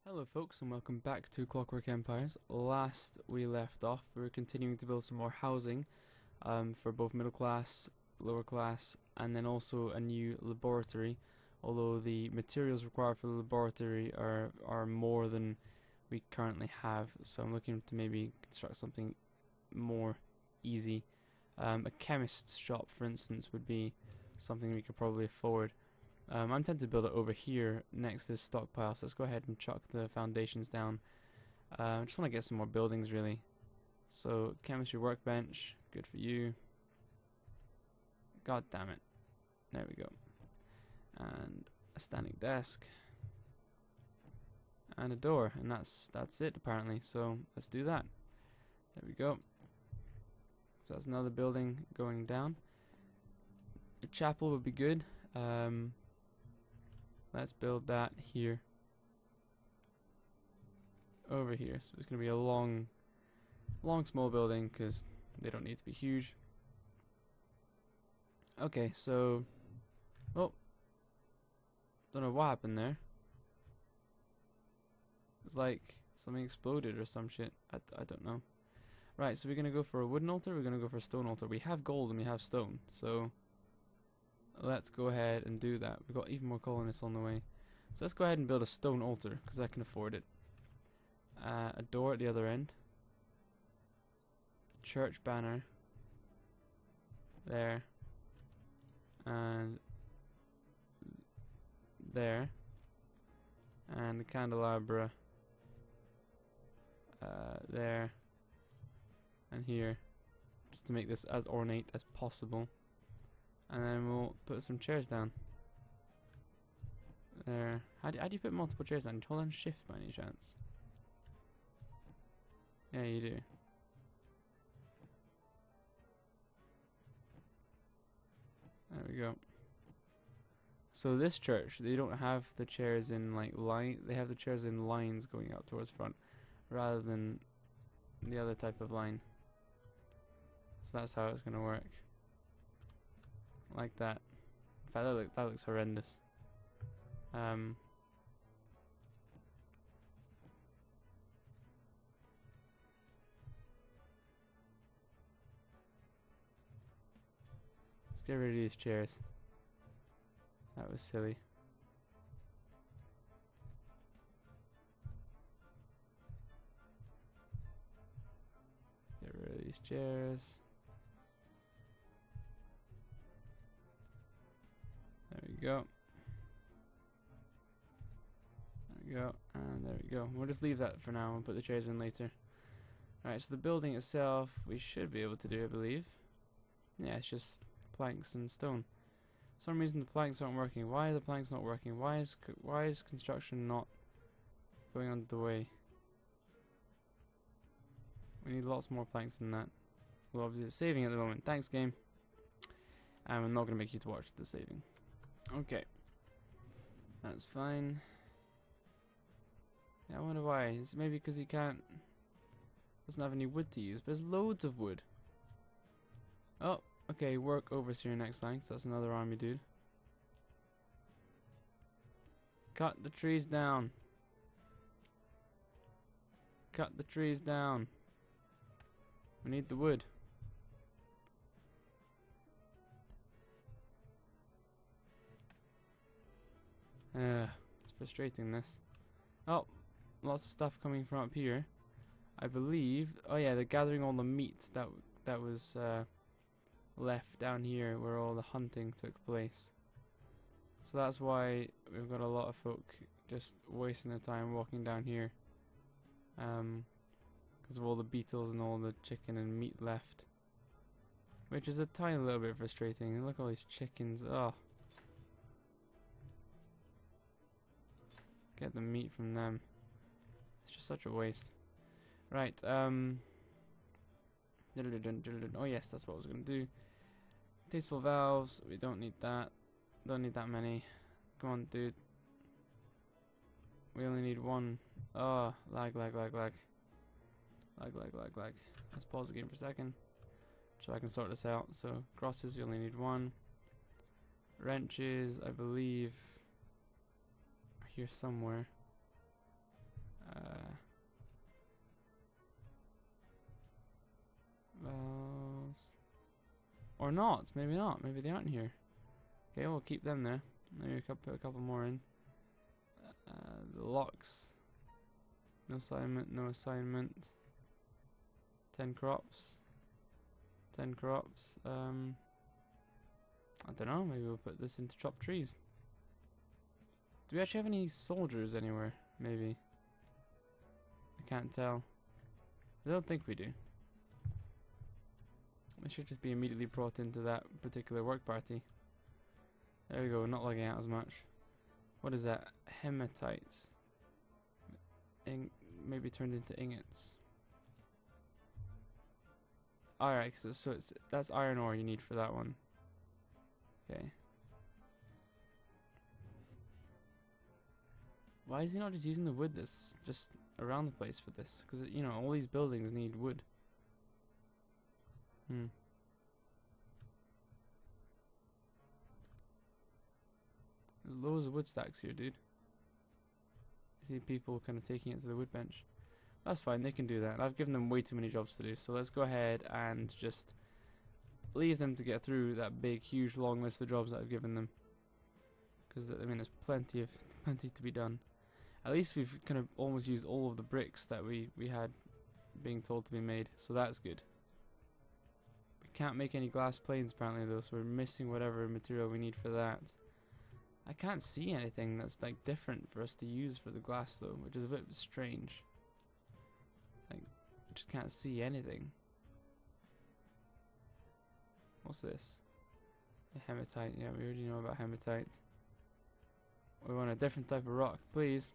Hello folks and welcome back to Clockwork Empires. Last we left off, we were continuing to build some more housing for both middle class, lower class, and then also a new laboratory, although the materials required for the laboratory are more than we currently have, so I'm looking to maybe construct something more easy. A chemist's shop, for instance, would be something we could probably afford. I'm tempted to build it over here next to the stockpile, so let's go ahead and chuck the foundations down. I just want to get some more buildings, really. So, chemistry workbench, good for you. God damn it. There we go. And a standing desk. And a door, and that's it apparently, so let's do that. There we go. So that's another building going down. A chapel would be good. Let's build that here. Over here. So it's going to be a long small building because they don't need to be huge. Okay, so... Oh. Don't know what happened there. It's like something exploded or some shit. I don't know. Right, so we're going to go for a wooden altar, we're going to go for a stone altar. We have gold and we have stone, so... let's go ahead and do that. We've got even more colonists on the way. So let's go ahead and build a stone altar, because I can afford it. A door at the other end. Church banner. There. And there. And the candelabra. There. And here. Just to make this as ornate as possible. And then we'll put some chairs down. There. How do you put multiple chairs down? You hold on shift by any chance? Yeah, you do. There we go. So this church, they don't have the chairs in like line. They have the chairs in lines going out towards front, rather than the other type of line. So that's how it's gonna work. Like that. In fact, that looks horrendous. Let's get rid of these chairs. That was silly. Get rid of these chairs. There we go. There we go. And there we go. We'll just leave that for now and put the chairs in later. Alright, so the building itself we should be able to do, I believe. Yeah, it's just planks and stone. For some reason the planks aren't working. Why are the planks not working? Why is construction not going on the way? We need lots more planks than that. Well, obviously it's saving at the moment. Thanks, game. And I'm not going to make you to watch the saving. Okay. That's fine. Yeah, I wonder why. Is it maybe because he doesn't have any wood to use? But there's loads of wood. Oh, okay. Work overseer next line, so that's another army dude. Cut the trees down. Cut the trees down. We need the wood. It's frustrating, this. Oh, lots of stuff coming from up here. I believe. Oh yeah, they're gathering all the meat that was left down here where all the hunting took place. So that's why we've got a lot of folk just wasting their time walking down here. Because of all the beetles and all the chicken and meat left. Which is a tiny little bit frustrating. Look at all these chickens. Oh. Get the meat from them. It's just such a waste. Right, oh yes, that's what I was gonna do. Tasteful valves, we don't need that. Don't need that many. Come on, dude. We only need one. Oh, lag. Lag. Let's pause the game for a second, so I can sort this out. So, crosses, we only need one. Wrenches, I believe, are here somewhere. Or not. Maybe not. Maybe they aren't here. Okay, we'll keep them there. Maybe put a couple more in. The locks. No assignment, no assignment. 10 crops. 10 crops. I don't know, maybe we'll put this into chopped trees. Do we actually have any soldiers anywhere? Maybe. I can't tell. I don't think we do. I should just be immediately brought into that particular work party. There we go, not logging out as much. What is that? Hematites. Maybe turned into ingots. Alright, so that's iron ore you need for that one. Okay. Why is he not just using the wood that's just around the place for this? Because, you know, all these buildings need wood. There's loads of wood stacks here, dude. I see people kind of taking it to the wood bench. That's fine, they can do that. I've given them way too many jobs to do, so let's go ahead and just leave them to get through that big, huge, long list of jobs that I've given them. Because, I mean, there's plenty to be done. At least we've kind of almost used all of the bricks that we had being told to be made, so that's good. We can't make any glass planes apparently though, so we're missing whatever material we need for that. I can't see anything that's like different for us to use for the glass though, which is a bit strange. Like, I just can't see anything. What's this? A hematite, yeah, we already know about hematite. We want a different type of rock, please.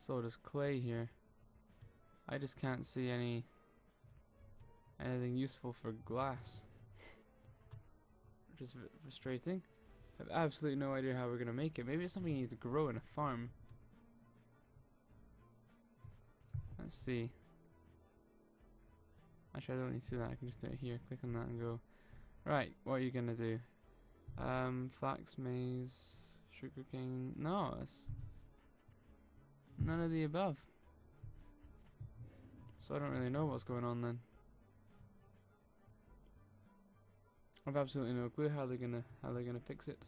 So there's clay here. I just can't see anything useful for glass. Which is a bit frustrating. I have absolutely no idea how we're gonna make it. Maybe it's something you need to grow in a farm. Let's see. Actually, I don't need to do that. I can just do it here. Click on that and go. Right, what are you gonna do? Flax, maize, sugarcane. No, it's none of the above. So I don't really know what's going on then. I've absolutely no clue how they're gonna fix it.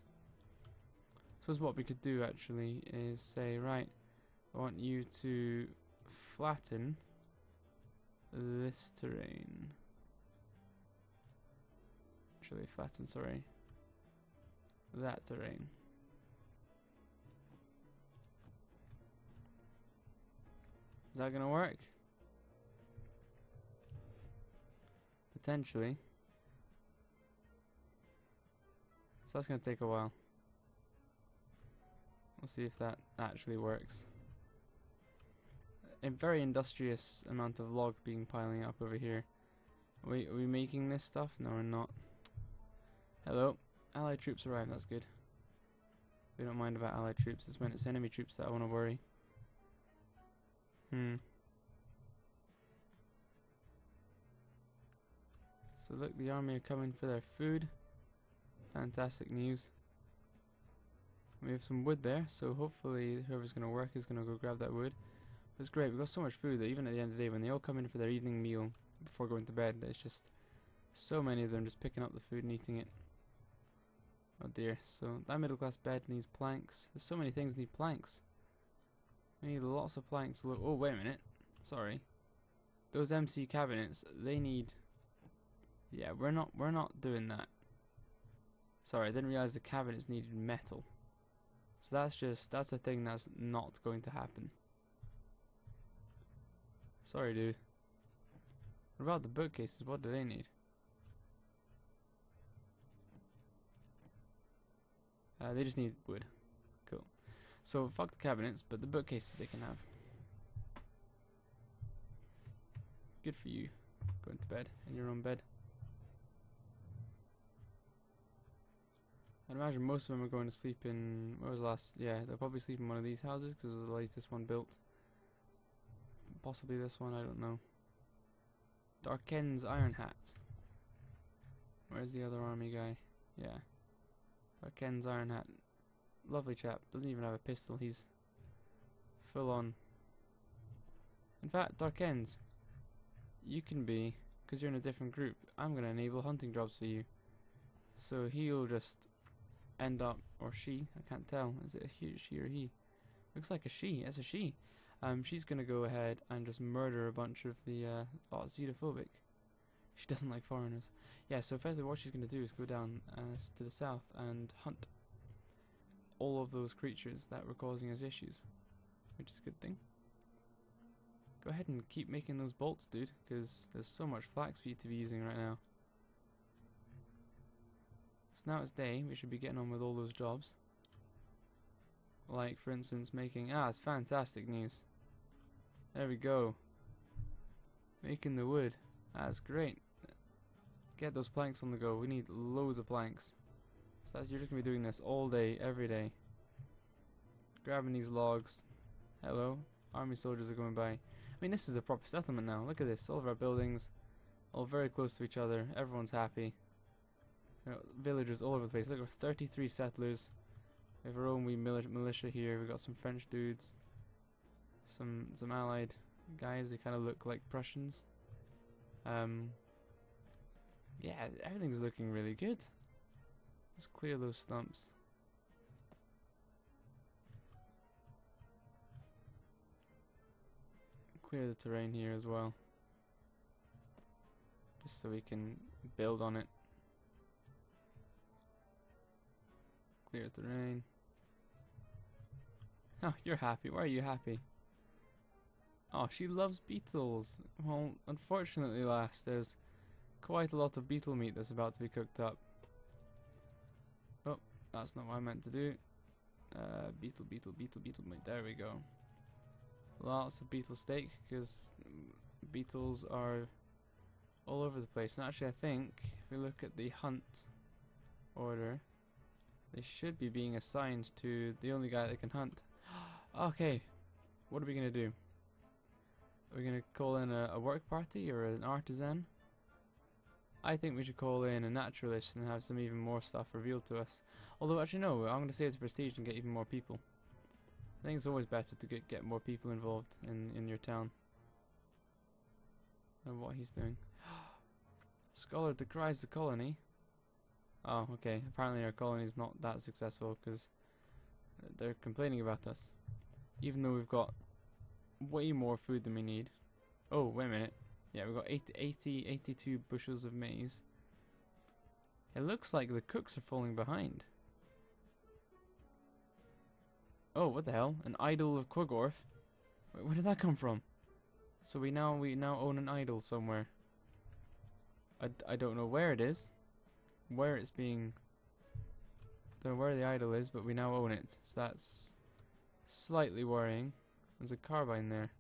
So what we could do actually is say, right, I want you to flatten this terrain. Actually, flatten, sorry. That terrain. Is that gonna work? Potentially. So that's gonna take a while. We'll see if that actually works. A very industrious amount of log being piling up over here. Are we making this stuff? No, we're not. Hello. Allied troops arrive, that's good. We don't mind about allied troops, it's when it's enemy troops that I want to worry. So look, the army are coming for their food. Fantastic news. We have some wood there, so hopefully whoever's going to work is going to go grab that wood. It's great, we've got so much food that even at the end of the day, when they all come in for their evening meal before going to bed, there's just so many of them just picking up the food and eating it. Oh dear, so that middle class bed needs planks. There's so many things need planks. We need lots of planks. Oh, wait a minute. Sorry. Those MC cabinets, they need... Yeah, we're not doing that. Sorry, I didn't realize the cabinets needed metal. So that's a thing that's not going to happen. Sorry, dude. What about the bookcases? What do they need? They just need wood. Cool. So fuck the cabinets, but the bookcases they can have. Good for you. Going to bed in your own bed. I'd imagine most of them are going to sleep in... What was the last? Yeah, they'll probably sleep in one of these houses because it was the latest one built. Possibly this one, I don't know. Darken's Iron Hat. Where's the other army guy? Yeah. Darken's Iron Hat. Lovely chap. Doesn't even have a pistol. He's full on. In fact, Darken's, you can be because you're in a different group, I'm gonna enable hunting jobs for you. So he'll just end up, or she, I can't tell, is it a he, she or he? Looks like a she, it's a she. She's gonna go ahead and just murder a bunch of the, oh, xenophobic. She doesn't like foreigners. Yeah, so effectively what she's gonna do is go down to the south and hunt all of those creatures that were causing us issues, which is a good thing. Go ahead and keep making those bolts, dude, because there's so much flax for you to be using right now. So now it's day, we should be getting on with all those jobs. Like, for instance, making... it's fantastic news. There we go. Making the wood. That's great. Get those planks on the go. We need loads of planks. So you're just going to be doing this all day, every day. Grabbing these logs. Hello. Army soldiers are going by. I mean, this is a proper settlement now. Look at this. All of our buildings. All very close to each other. Everyone's happy. Villagers all over the place. Look, we're 33 settlers. We have our own wee militia here. We got some French dudes. Some allied guys. They kind of look like Prussians. Yeah, everything's looking really good. Just clear those stumps. Clear the terrain here as well. Just so we can build on it. Clear terrain. Oh, you're happy. Why are you happy? Oh, she loves beetles. Well, unfortunately, lass, there's quite a lot of beetle meat that's about to be cooked up. Oh, that's not what I meant to do. Beetle meat. There we go. Lots of beetle steak, because beetles are all over the place. And actually, I think, if we look at the hunt order, they should be being assigned to the only guy that can hunt. Okay, what are we going to do? Are we going to call in a work party or an artisan? I think we should call in a naturalist and have some even more stuff revealed to us. Although, actually no, I'm going to save the prestige and get even more people. I think it's always better to get more people involved in your town. And what he's doing. Scholar decries the colony. Oh, okay. Apparently our colony is not that successful because they're complaining about us. Even though we've got way more food than we need. Oh, wait a minute. Yeah, we've got 82 bushels of maize. It looks like the cooks are falling behind. Oh, what the hell? An idol of Quogorth? Wait, where did that come from? So we now own an idol somewhere. I don't know where it is. Where it's being... Don't know where the idol is, but we now own it. So that's slightly worrying. There's a carbine there.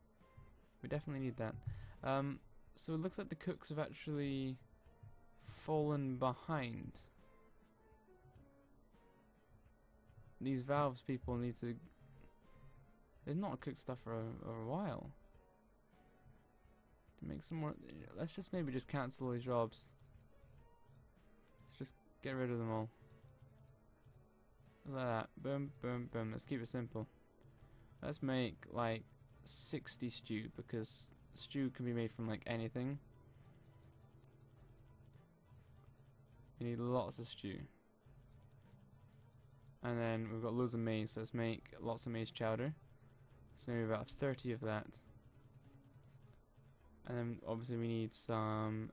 We definitely need that. So it looks like the cooks have actually fallen behind. These valves people need to... They've not cooked stuff for a while. To make some more... Let's just maybe just cancel these jobs. Let's just get rid of them all. Like that. Boom, boom, boom. Let's keep it simple. Let's make like 60 stew, because stew can be made from like anything. We need lots of stew. And then we've got loads of maize, so let's make lots of maize chowder. So maybe about 30 of that. And then obviously we need some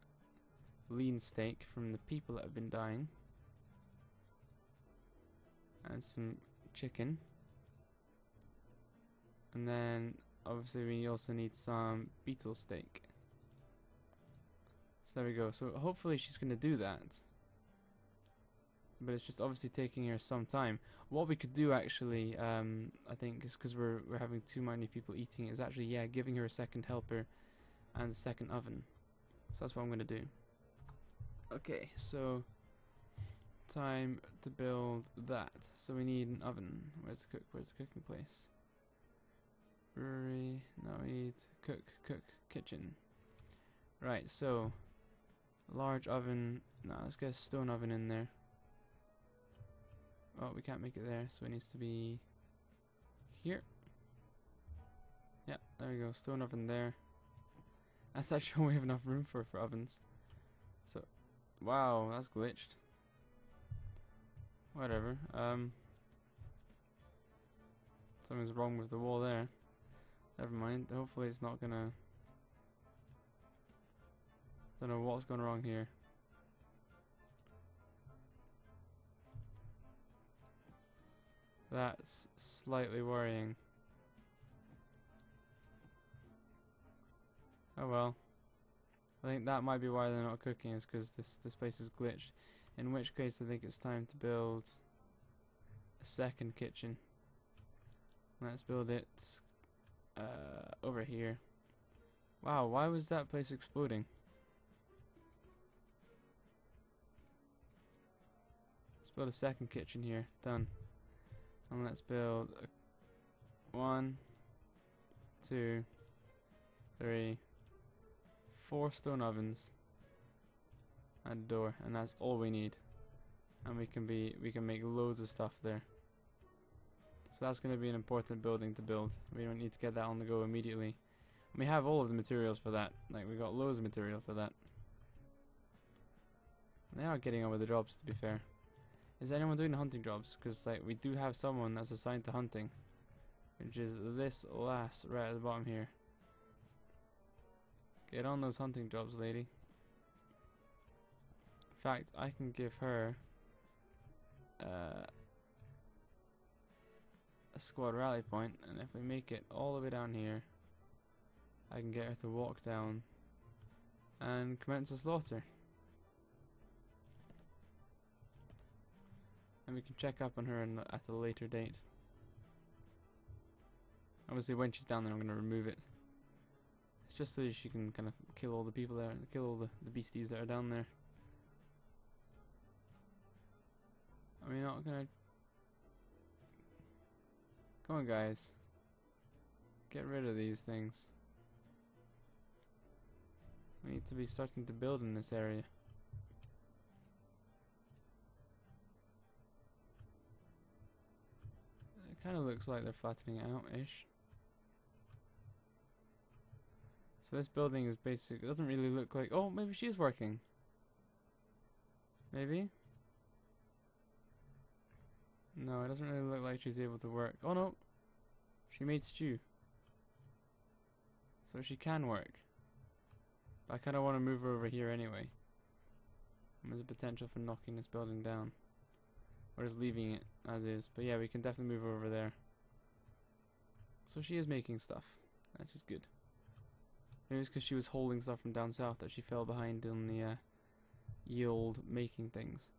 lean steak from the people that have been dying. And some chicken. And then obviously we also need some beetle steak. So there we go. So hopefully she's going to do that. But it's just obviously taking her some time. What we could do actually, I think, is because we're having too many people eating, is actually, yeah, giving her a second helper and a second oven. So that's what I'm going to do. Okay, so time to build that. So we need an oven. Where's the cooking place? Brewery. Now we need cook kitchen. Right, so large oven. No, let's get a stone oven in there. Oh, we can't make it there, so it needs to be here. Yeah, there we go, stone oven there. That's actually all we have enough room for ovens. So, wow, that's glitched. Whatever. Something's wrong with the wall there. Never mind. Hopefully it's not gonna... Don't know what's going wrong here. That's slightly worrying. Oh well. I think that might be why they're not cooking, is because this place is glitched. In which case I think it's time to build a second kitchen. Let's build it over here. Wow, why was that place exploding? Let's build a second kitchen here. Done. And let's build a 1, 2, 3, 4 stone ovens and a door, and that's all we need. And we can make loads of stuff there. So that's going to be an important building to build. We don't need to get that on the go immediately. We have all of the materials for that. Like, we got loads of material for that. They are getting on with the jobs, to be fair. Is anyone doing the hunting jobs? Because like we do have someone that's assigned to hunting, which is this lass right at the bottom here. Get on those hunting jobs, lady. In fact, I can give her a squad rally point, and if we make it all the way down here, I can get her to walk down and commence a slaughter. And we can check up on her at a later date. Obviously when she's down there I'm going to remove it. It's just so she can kind of kill all the people there, kill all the beasties that are down there. Are we not going to... Come on guys. Get rid of these things. We need to be starting to build in this area. Kind of looks like they're flattening it out-ish. So this building is basic. It doesn't really look like... Oh, maybe she's working. Maybe? No, it doesn't really look like she's able to work. Oh no! She made stew. So she can work. But I kind of want to move her over here anyway. There's a potential for knocking this building down. Or just leaving it as is. But yeah, we can definitely move her over there. So she is making stuff. That's just good. Maybe it's because she was holding stuff from down south that she fell behind in the yield making things.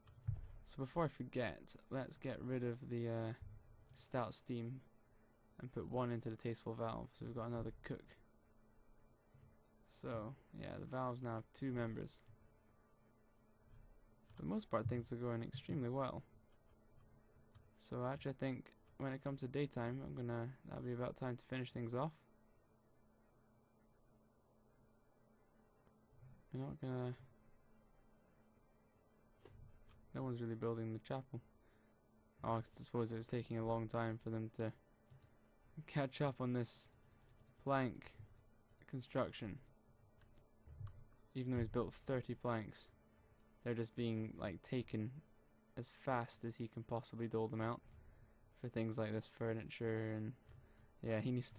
So before I forget, let's get rid of the stout steam and put one into the tasteful valve. So we've got another cook. So yeah, the valves now have 2 members. For the most part, things are going extremely well. So actually I think when it comes to daytime, that'll be about time to finish things off. We're not gonna... No one's really building the chapel. Oh, I suppose it's taking a long time for them to catch up on this plank construction. Even though he's built 30 planks, they're just being like taken as fast as he can possibly dole them out for things like this furniture, and yeah, he needs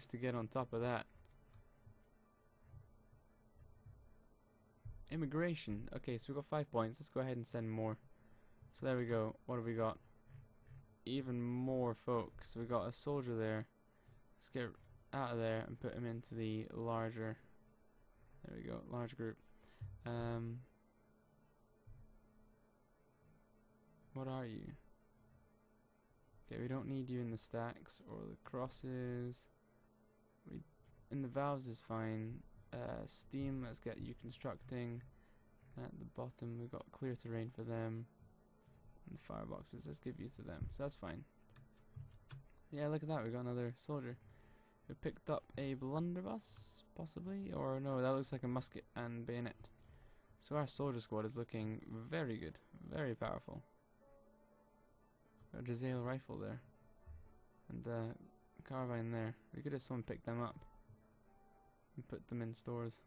to get on top of that. Immigration. Okay, so we've got 5 points. Let's go ahead and send more. So there we go. What have we got? Even more folk. So we got a soldier there. Let's get out of there and put him into the larger. There we go, large group. What are you? Okay, we don't need you in the stacks or the crosses. In the valves is fine. Steam, let's get you constructing. At the bottom we've got clear terrain for them. And the fireboxes, let's give you to them. So that's fine. Yeah, look at that, we got another soldier. We picked up a blunderbuss, possibly? Or no, that looks like a musket and bayonet. So our soldier squad is looking very good, very powerful. Got a Giselle rifle there. And carbine there. We could have someone pick them up and put them in stores.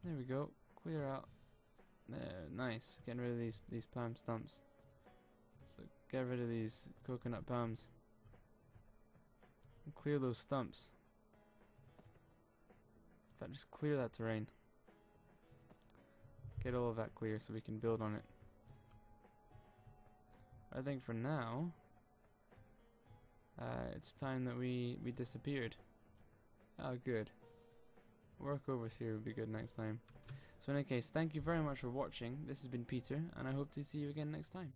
There we go. Clear out. There, nice. Getting rid of these palm stumps. So get rid of these coconut palms. And clear those stumps. In fact, just clear that terrain. Get all of that clear so we can build on it. I think for now, it's time that we disappeared. Oh, good. Workovers here would be good next time. So in any case, thank you very much for watching. This has been Peter, and I hope to see you again next time.